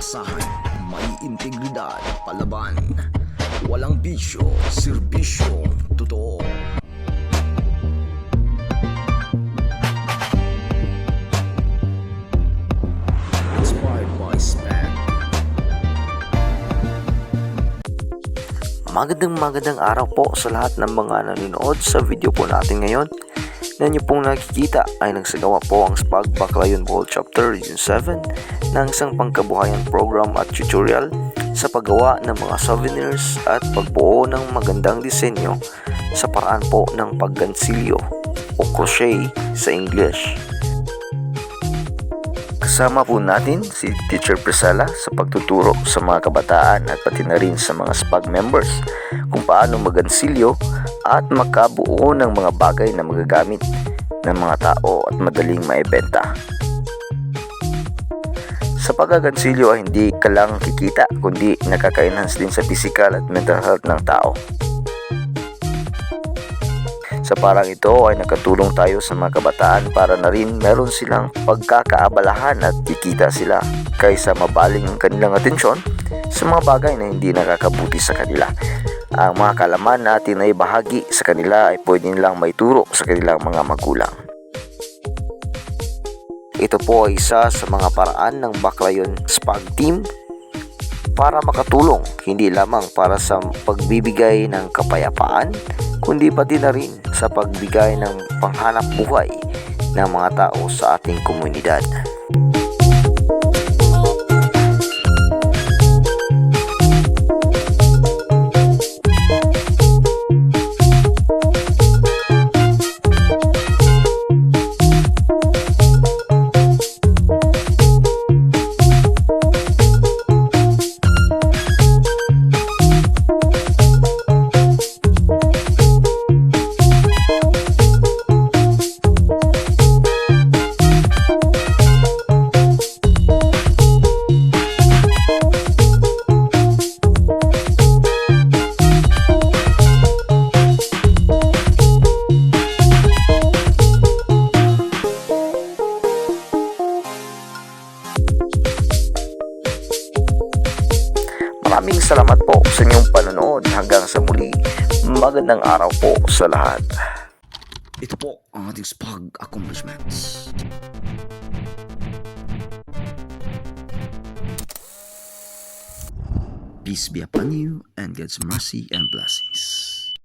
maasahan, may integridad, palaban. Walang bisyo, serbisyo, totoo. Inspired by Span. Magandang araw po sa lahat ng mga nanonood sa video po natin ngayon. Na inyo pong nakikita ay nagsagawa po ang SPAG Baclayon Bohol Chapter Region 7 ng isang pangkabuhayan program at tutorial sa paggawa ng mga souvenirs at pagbuo ng magandang disenyo sa paraan po ng paggansilyo o crochet sa English. Kasama po natin si Teacher Priscilla sa pagtuturo sa mga kabataan at pati na rin sa mga SPAG members kung paano magansilyo at makabuo ng mga bagay na magagamit ng mga tao at madaling maibenta. Sa paggagansilyo ay hindi ka lang kikita kundi nakaka-enhance din sa physical at mental health ng tao. Sa parang ito ay nakatulong tayo sa mga kabataan para na rin meron silang pagkakaabalahan at kikita sila kaysa mabaling ang kanilang atensyon sa mga bagay na hindi nakakabuti sa kanila. Ang mga kaalaman natin na ibahagi sa kanila ay pwede nilang maituro sa kanilang mga magulang. Ito po ay isa sa mga paraan ng Baclayon SPAG team para makatulong hindi lamang para sa pagbibigay ng kapayapaan kundi pati na rin sa pagbigay ng panghanap buhay ng mga tao sa ating komunidad. Maraming salamat po sa inyong panonood. Hanggang sa muli, magandang araw po sa lahat. Ito po ang ating SPAG accomplishments. Peace be upon you and God's mercy and blessing.